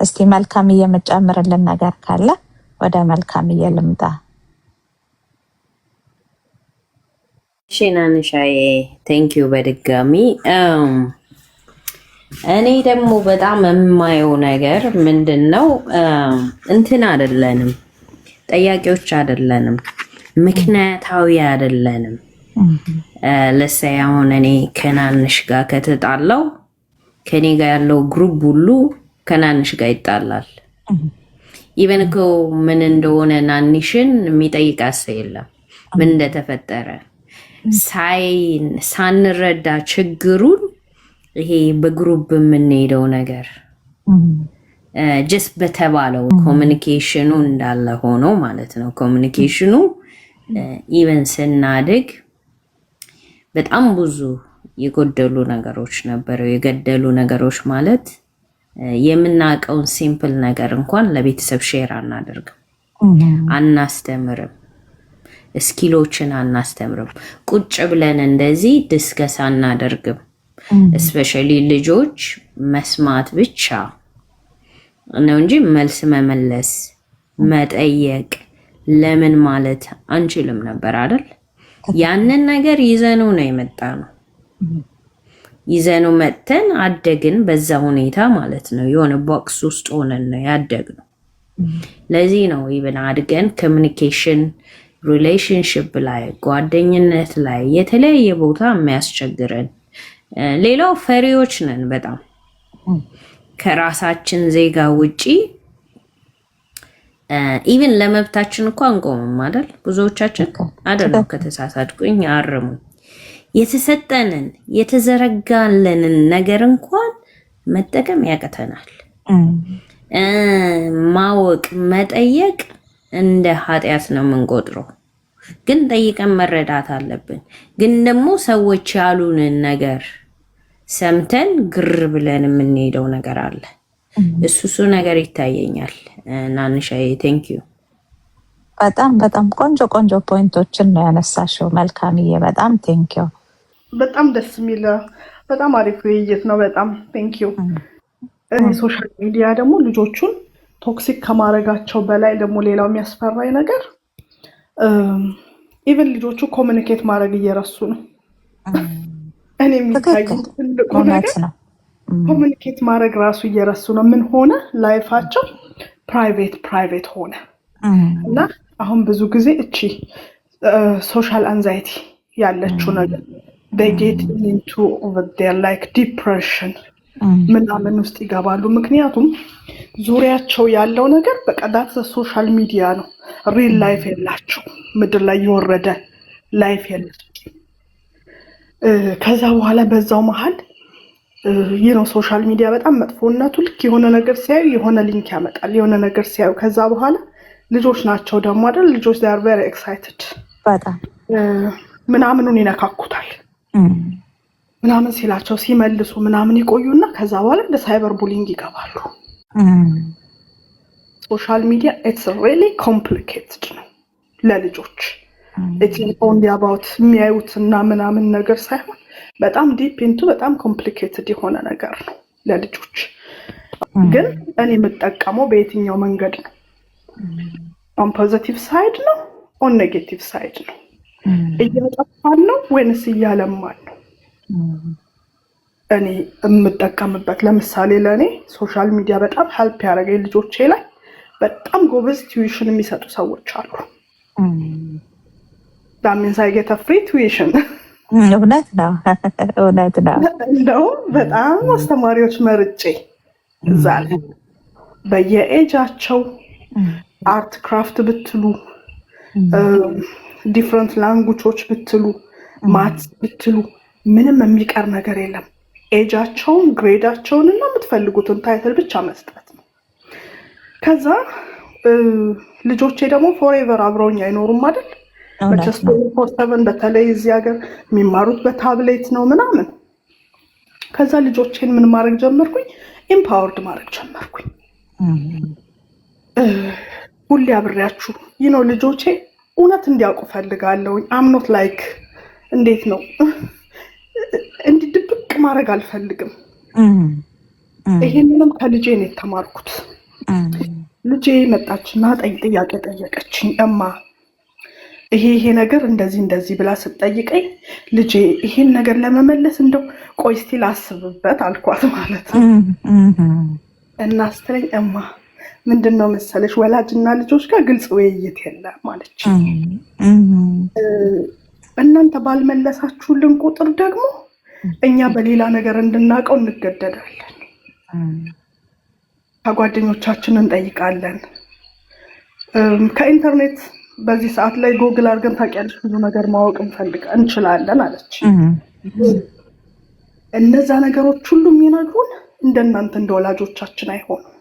እስቲ መልካም የምጨምርልን ነገር ካለ ወደ መልካም ልምጣ። ሽናንሻዬ ቴንኪዩ በድጋሚ እኔ ደግሞ በጣም የማየው ነገር ምንድነው እንትን አይደለንም፣ ጠያቂዎች አይደለንም፣ ምክንያታዊ አይደለንም። ለሰይ አሁን እኔ ከናንሽ ጋር ከተጣላው ከኔ ጋር ያለው ግሩፕ ሁሉ ከናንሽ ጋር ይጣላል። ኢቨን እኮ ምን እንደሆነ ናንሽን የሚጠይቃት ሰው የለም። ምን እንደተፈጠረ ሳንረዳ ችግሩን ይሄ በግሩፕ የምንሄደው ነገር ጀስት በተባለው ኮሚኒኬሽኑ እንዳለ ሆኖ ማለት ነው። ኮሚኒኬሽኑ ኢቨን ስናድግ በጣም ብዙ የጎደሉ ነገሮች ነበሩ። የገደሉ ነገሮች ማለት የምናውቀውን ሲምፕል ነገር እንኳን ለቤተሰብ ሼር አናደርግም፣ አናስተምርም፣ ስኪሎችን አናስተምርም። ቁጭ ብለን እንደዚህ ዲስከስ አናደርግም። እስፔሻሊ ልጆች መስማት ብቻ ነው እንጂ መልስ መመለስ መጠየቅ ለምን ማለት አንችልም ነበር አይደል? ያንን ነገር ይዘነው ነው የመጣ ነው። ይዘነው መተን አደግን በዛ ሁኔታ ማለት ነው። የሆነ ቦክስ ውስጥ ሆነን ነው ያደግነው። ለዚህ ነው ይብን አድገን ኮሚኒኬሽን ሪሌሽንሺፕ ላይ ጓደኝነት ላይ የተለያየ ቦታ የሚያስቸግረን። ሌላው ፈሪዎች ነን በጣም ከራሳችን ዜጋ ውጪ ኢቭን ለመብታችን እንኳን አንቆምም አይደል? ብዙዎቻችን አይደለም። ከተሳሳትኩኝ አርሙኝ። የተሰጠንን የተዘረጋለንን ነገር እንኳን መጠቀም ያቅተናል። ማወቅ መጠየቅ እንደ ኃጢአት ነው የምንቆጥረው። ግን ጠይቀን መረዳት አለብን። ግን ደግሞ ሰዎች ያሉንን ነገር ሰምተን ግር ብለን የምንሄደው ነገር አለ። እሱ ነገር ይታየኛል። ናንሻዬ ቴንኪዩ። በጣም በጣም ቆንጆ ቆንጆ ፖይንቶችን ነው ያነሳሽው። መልካምዬ በጣም ቴንኪዩ። በጣም ደስ የሚል በጣም አሪፍ ውይይት ነው። በጣም ቴንኪዩ። ሶሻል ሚዲያ ደግሞ ልጆቹን ቶክሲክ ከማድረጋቸው በላይ ደግሞ ሌላው የሚያስፈራኝ ነገር ኢቨን ልጆቹ ኮሚኒኬት ማድረግ እየረሱ ነው። እኔ የሚታየኝ ትልቁ ነገር ኮሚኒኬት ማድረግ ራሱ እየረሱ ነው። ምን ሆነ? ላይፋቸው ፕራይቬት ሆነ እና አሁን ብዙ ጊዜ እቺ ሶሻል አንዛይቲ ያለችው ነገር they get into over there like depression ምናምን ውስጥ ይገባሉ። ምክንያቱም ዙሪያቸው ያለው ነገር በቀዳት ሶሻል ሚዲያ ነው። ሪል ላይፍ የላቸው፣ ምድር ላይ የወረደ ላይፍ የላቸው። ከዛ በኋላ በዛው መሃል ነው ሶሻል ሚዲያ በጣም መጥፎነቱ። ልክ የሆነ ነገር ሲያዩ የሆነ ሊንክ ያመጣል፣ የሆነ ነገር ሲያዩ ከዛ በኋላ ልጆች ናቸው ደግሞ አይደል? ልጆች they are very excited በጣም ምናምኑን ይነካኩታል። ምናምን ሲላቸው ሲመልሱ ምናምን ይቆዩና ከዛ በኋላ እንደ ሳይበር ቡሊንግ ይገባሉ። ሶሻል ሚዲያ it's really complicated ነው ለልጆች። it's only about የሚያዩት እና ምናምን ነገር ሳይሆን በጣም ዲፕ ኢንቱ በጣም ኮምፕሊኬትድ የሆነ ነገር ነው ለልጆች። ግን እኔ የምጠቀመው በየትኛው መንገድ ነው? ኦን ፖዚቲቭ ሳይድ ነው ኦን ኔጌቲቭ ሳይድ ነው? እያጠፋን ነው ወይንስ እያለማን ነው? እኔ የምጠቀምበት ለምሳሌ ለእኔ ሶሻል ሚዲያ በጣም ሄልፕ ያደረገኝ ልጆቼ ላይ በጣም ጎበዝ ቲዩሽን የሚሰጡ ሰዎች አሉ። ዳሚንስ አይ ጌት ፍሪ ቲዩሽን። እውነት ነው። እንደው በጣም አስተማሪዎች መርጬ እዛ ላይ በየኤጃቸው አርት ክራፍት ብትሉ ዲፍረንት ላንጉጆች ብትሉ ማት ብትሉ ምንም የሚቀር ነገር የለም። ኤጃቸውን ግሬዳቸውን እና የምትፈልጉትን ታይትል ብቻ መስጠት ነው። ከዛ ልጆቼ ደግሞ ፎሬቨር አብረውኝ አይኖሩም አይደል? በ24/7 በተለይ እዚህ ሀገር የሚማሩት በታብሌት ነው ምናምን። ከዛ ልጆቼን ምን ማድረግ ጀመርኩኝ? ኢምፓወርድ ማድረግ ጀመርኩኝ። ሁሌ አብሬያችሁ ልጆቼ እውነት እንዲያውቁ ፈልጋለሁ። አምኖት ላይክ እንዴት ነው እንዲህ ድብቅ ማድረግ አልፈልግም። ይሄንንም ከልጄ ነው የተማርኩት። ልጄ መጣችና ጥያቄ ጠየቀችኝ። እማ ይሄ ነገር እንደዚህ ብላ ስትጠይቀኝ ልጄ ይሄን ነገር ለመመለስ እንደው ቆይ እስቲ ላስብበት አልኳት ማለት ነው። እና ስትለኝ እማ ምንድነው መሰለሽ ወላጅና ልጆች ጋር ግልጽ ውይይት የለም ማለች። እናንተ ባልመለሳችሁልን ቁጥር ደግሞ እኛ በሌላ ነገር እንድናውቀው እንገደዳለን። ከጓደኞቻችን እንጠይቃለን። ከኢንተርኔት በዚህ ሰዓት ላይ ጎግል አድርገን ታውቂያለሽ ብዙ ነገር ማወቅ እንችላለን አለች። እነዛ ነገሮች ሁሉ የሚነግሩን እንደናንተ እንደ ወላጆቻችን አይሆኑም።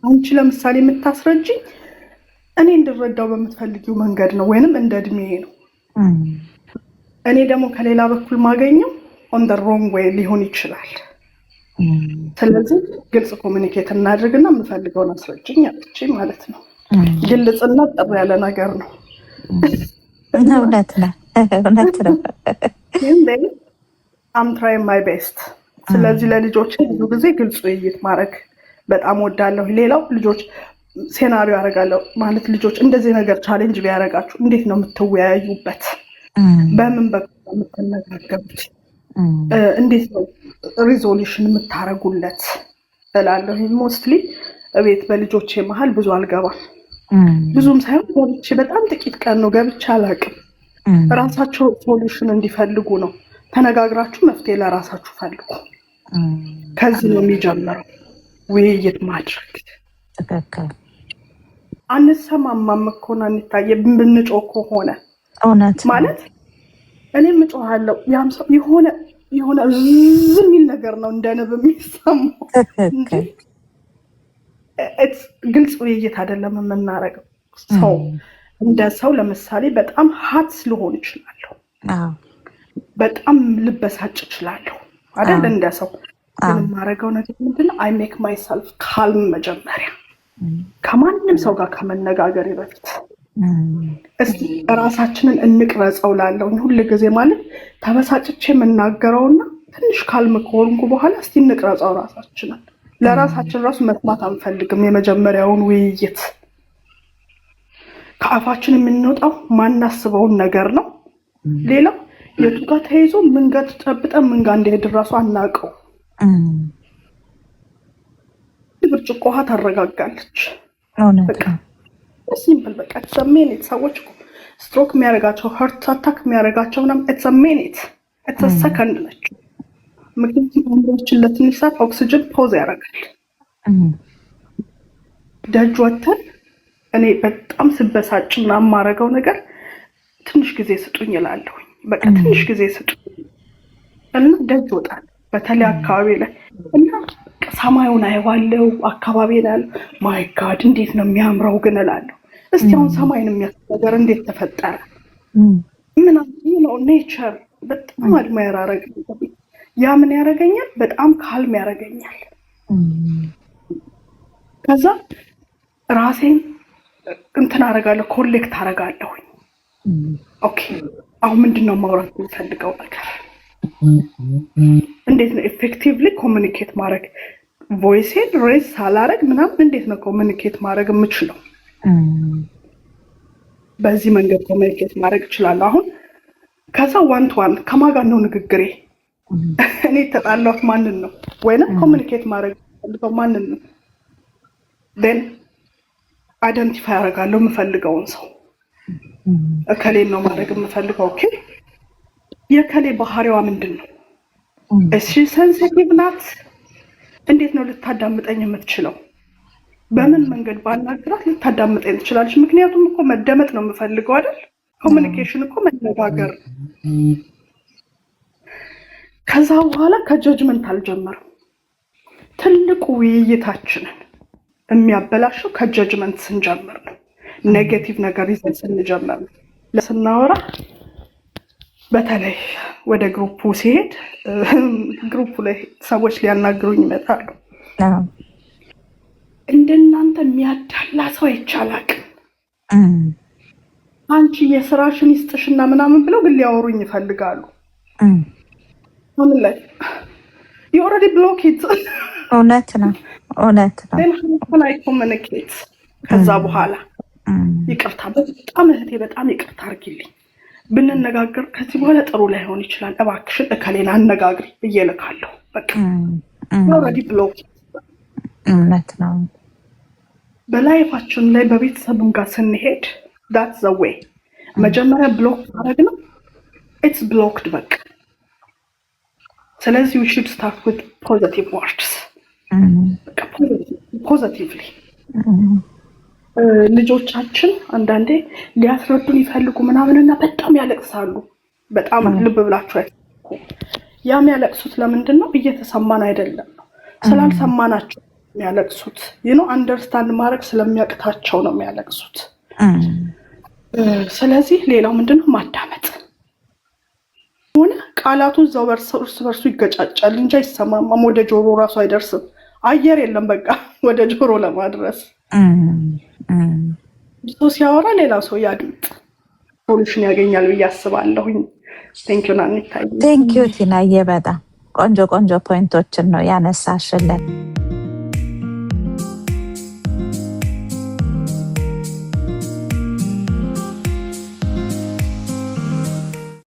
አንቺ ለምሳሌ የምታስረጅኝ እኔ እንድረዳው በምትፈልጊው መንገድ ነው ወይንም እንደ እድሜ ነው። እኔ ደግሞ ከሌላ በኩል ማገኘው ኦን ዘ ሮንግ ዌይ ሊሆን ይችላል። ስለዚህ ግልጽ ኮሚኒኬት እናድርግና የምፈልገውን አስረጅኝ አለች ማለት ነው። ግልጽና ጥሩ ያለ ነገር ነው። እውነት ነው። አም ትራይንግ ማይ ቤስት። ስለዚህ ለልጆች ብዙ ጊዜ ግልጽ ውይይት ማድረግ በጣም ወዳለሁ። ሌላው ልጆች ሴናሪዮ ያደርጋለሁ ማለት ልጆች እንደዚህ ነገር ቻሌንጅ ቢያደርጋችሁ እንዴት ነው የምትወያዩበት? በምን በኩል የምትነጋገሩት? እንዴት ነው ሪዞሉሽን የምታረጉለት እላለሁ። ሞስትሊ ቤት በልጆቼ መሀል ብዙ አልገባም። ብዙም ሳይሆን ገብቼ በጣም ጥቂት ቀን ነው ገብቼ አላውቅም። ራሳቸው ሶሉሽን እንዲፈልጉ ነው። ተነጋግራችሁ መፍትሄ ለራሳችሁ ፈልጉ። ከዚህ ነው የሚጀምረው ውይይት ማድረግ። ትክክል። አንሰማማም እኮ ነው እንታየ ብንጮህ ከሆነ እውነት ማለት እኔም እጮሃለሁ ያም ሰው የሆነ ዝም የሚል ነገር ነው እንደ ንብ የሚሰማው። ትክክል። ግልጽ ውይይት አይደለም የምናደርገው። ሰው እንደ ሰው ለምሳሌ በጣም ሀት ልሆን እችላለሁ፣ በጣም ልበሳጭ እችላለሁ አይደል? እንደ ሰው የማደርገው ነገር ምንድነው? አይ ሜክ ማይሰልፍ ካልም። መጀመሪያ ከማንም ሰው ጋር ከመነጋገር በፊት እስቲ ራሳችንን እንቅረጸው ላለው ሁሉ ጊዜ ማለት ተበሳጭቼ የምናገረውና ትንሽ ካልም ከሆንኩ በኋላ እስቲ እንቅረጸው ራሳችንን። ለራሳችን ራሱ መስማት አንፈልግም የመጀመሪያውን ውይይት። ከአፋችን የምንወጣው ማናስበውን ነገር ነው። ሌላው የቱ ጋር ተይዞ ምን ጋር ተጨብጠን ምን ጋር እንደሄድ ራሱ አናውቀው። ብርጭቆ ውሃ ታረጋጋለች። በቃ ሲምፕል በቃ ኢትስ አ ሚኒት። ሰዎች ስትሮክ የሚያደርጋቸው ሀርት አታክ የሚያደርጋቸው ምናምን ኢትስ አ ሚኒት ኢትስ አ ሰከንድ ነች። ምክንያቱም አንዳችን ለትንሽ ሰዓት ኦክሲጅን ፖዝ ያደርጋል። ደጅ ወተን እኔ በጣም ስበሳጭ እና የማደርገው ነገር ትንሽ ጊዜ ስጡኝ እላለሁ። በቃ ትንሽ ጊዜ ስጡኝ እና ደጅ ወጣል። በተለይ አካባቢ ላይ እና ሰማዩን አየዋለሁ፣ አካባቢ ላይ ያለው ማይ ጋድ እንዴት ነው የሚያምረው ግን እላለሁ። እስቲ አሁን ሰማይን የሚያስብ ነገር እንዴት ተፈጠረ? ምናምን ነው ኔቸር በጣም አድማየር አረግ። ያ ምን ያደርገኛል? በጣም ካልም ያደርገኛል። ከዛ ራሴን እንትን አደርጋለሁ፣ ኮሌክት አደርጋለሁ። ኦኬ አሁን ምንድነው ማውራት የምፈልገው ነገር? እንዴት ነው ኤፌክቲቭሊ ኮሚኒኬት ማድረግ? ቮይሴን ሬዝ ሳላረግ ምናምን እንዴት ነው ኮሚኒኬት ማድረግ የምችለው? በዚህ መንገድ ኮሚኒኬት ማድረግ እችላለሁ። አሁን ከዛ ዋን ቱ ዋን ከማን ጋር ነው ንግግሬ? እኔ ተጣላሁት ማንን ነው? ወይንም ኮሚኒኬት ማድረግ የምፈልገው ማንን ነው? ዴን አይደንቲፋይ አደርጋለሁ የምፈልገውን ሰው። እከሌን ነው ማድረግ የምፈልገው። ኦኬ የከሌ ባህሪዋ ምንድን ነው? እሺ ሴንሲቲቭ ናት? እንዴት ነው ልታዳምጠኝ የምትችለው? በምን መንገድ ባናግራት ልታዳምጠኝ ትችላለች? ምክንያቱም እኮ መደመጥ ነው የምፈልገው አይደል? ኮሚኒኬሽን እኮ መነጋገር። ከዛ በኋላ ከጀጅመንት አልጀመርም። ትልቁ ውይይታችንን የሚያበላሸው ከጀጅመንት ስንጀምር ነው። ኔጌቲቭ ነገር ይዘን ስንጀምር ነው። ለስናወራ በተለይ ወደ ግሩፑ ሲሄድ ግሩፑ ላይ ሰዎች ሊያናግሩኝ ይመጣሉ። እንደናንተ የሚያዳላ ሰው አይቻላቅም። አንቺ የስራሽን ይስጥሽና ምናምን ብለው ግን ሊያወሩኝ ይፈልጋሉ። ምን ላይ you already block it እውነት ነው እውነት ነው። ግን አይ ኮሚኒኬት ከዛ በኋላ ይቅርታ በጣም እህቴ በጣም ይቅርታ አድርጊልኝ ብንነጋገር ከዚህ በኋላ ጥሩ ላይሆን ይችላል፣ እባክሽን እከሌን አነጋግሪ ብዬ እልካለሁ። በቃ ኦልሬዲ ብሎክ። እውነት ነው። በላይፋችን ላይ በቤተሰብም ጋር ስንሄድ ዳት ዘ ዌይ መጀመሪያ ብሎክ ማድረግ ነው። ኢትስ ብሎክድ በቃ። ስለዚህ we should start with positive words በቃ ፖዚቲቭሊ። ልጆቻችን አንዳንዴ ሊያስረዱን ይፈልጉ ምናምንና በጣም ያለቅሳሉ። በጣም ልብ ብላችሁ ያም ያለቅሱት ለምንድን ነው? እየተሰማን አይደለም ነው፣ ስላልሰማናቸው የሚያለቅሱት አንደርስታንድ ማድረግ ስለሚያቅታቸው ነው የሚያለቅሱት። ስለዚህ ሌላው ምንድነው? ማዳመጥ ሆነ ቃላቱ እዛው እርስ በርሱ ይገጫጫል እንጂ አይሰማማም። ወደ ጆሮ ራሱ አይደርስም። አየር የለም በቃ ወደ ጆሮ ለማድረስ። ሰው ሲያወራ ሌላ ሰው ያድምጥ፣ ሶሉሽን ያገኛል ብዬ አስባለሁኝ። ቴንኪው ናኒታይ። ቴንኪው ቲናዬ፣ በጣም ቆንጆ ቆንጆ ፖይንቶችን ነው ያነሳሽልን።